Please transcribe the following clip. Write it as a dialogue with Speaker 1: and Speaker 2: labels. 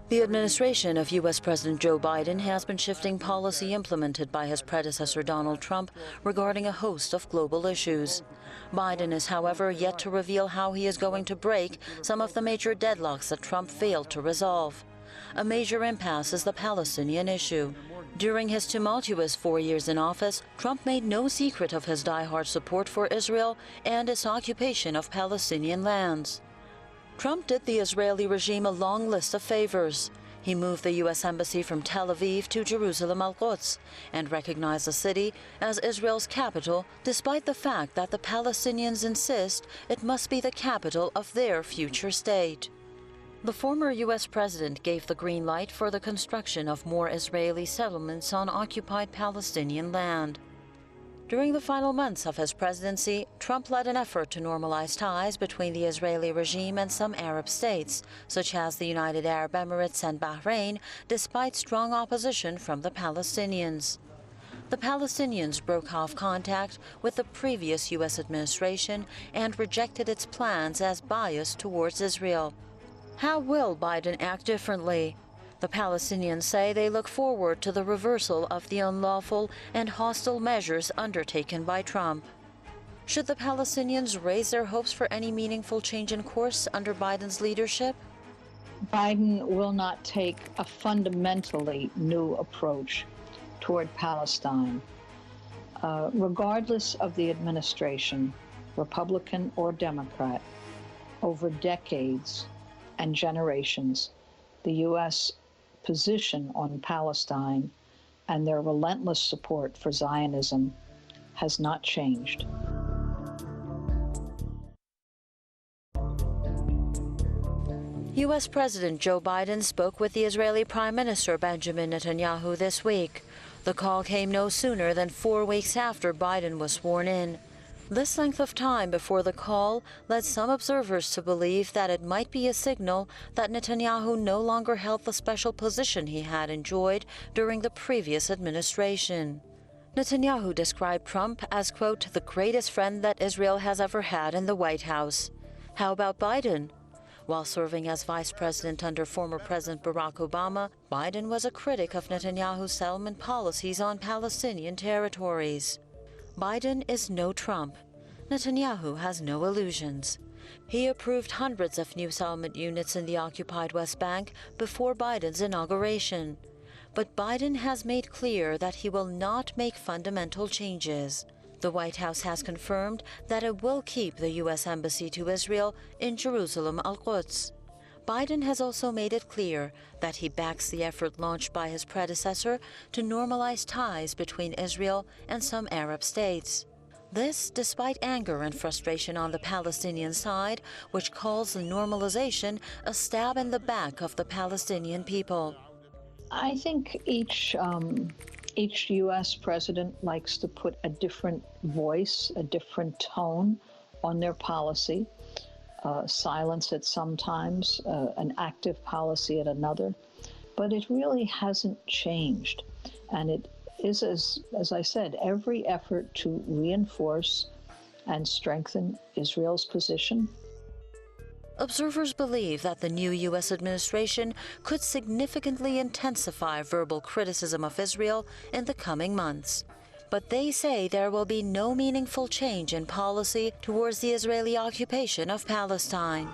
Speaker 1: The administration of U.S. President Joe Biden has been shifting policy implemented by his predecessor Donald Trump regarding a host of global issues. Biden is, however, yet to reveal how he is going to break some of the major deadlocks that Trump failed to resolve. A major impasse is the Palestinian issue. During his tumultuous 4 years in office, Trump made no secret of his diehard support for Israel and its occupation of Palestinian lands. Trump did the Israeli regime a long list of favors. He moved the U.S. Embassy from Tel Aviv to Jerusalem Al-Quds and recognized the city as Israel's capital, despite the fact that the Palestinians insist it must be the capital of their future state. The former U.S. president gave the green light for the construction of more Israeli settlements on occupied Palestinian land. During the final months of his presidency, Trump led an effort to normalize ties between the Israeli regime and some Arab states, such as the United Arab Emirates and Bahrain, despite strong opposition from the Palestinians. The Palestinians broke off contact with the previous U.S. administration and rejected its plans as biased towards Israel. How will Biden act differently? The Palestinians say they look forward to the reversal of the unlawful and hostile measures undertaken by Trump. Should the Palestinians raise their hopes for any meaningful change in course under Biden's leadership?
Speaker 2: Biden will not take a fundamentally new approach toward Palestine. Regardless of the administration, Republican or Democrat, over decades and generations, the U.S. position on Palestine and their relentless support for Zionism has not changed.
Speaker 1: U.S. President Joe Biden spoke with the Israeli Prime Minister Benjamin Netanyahu this week. The call came no sooner than 4 weeks after Biden was sworn in. This length of time before the call led some observers to believe that it might be a signal that Netanyahu no longer held the special position he had enjoyed during the previous administration. Netanyahu described Trump as, quote, the greatest friend that Israel has ever had in the White House. How about Biden? While serving as vice president under former President Barack Obama, Biden was a critic of Netanyahu's settlement policies on Palestinian territories. Biden is no Trump. Netanyahu has no illusions. He approved hundreds of new settlement units in the occupied West Bank before Biden's inauguration. But Biden has made clear that he will not make fundamental changes. The White House has confirmed that it will keep the U.S. Embassy to Israel in Jerusalem Al-Quds. Biden has also made it clear that he backs the effort launched by his predecessor to normalize ties between Israel and some Arab states. This despite anger and frustration on the Palestinian side, which calls the normalization a stab in the back of the Palestinian people.
Speaker 2: I think each U.S. president likes to put a different voice, a different tone on their policy. Silence at sometimes, an active policy at another. But it really hasn't changed. And it is, as I said, every effort to reinforce and strengthen Israel's position.
Speaker 1: Observers believe that the new U.S. administration could significantly intensify verbal criticism of Israel in the coming months. But they say there will be no meaningful change in policy towards the Israeli occupation of Palestine.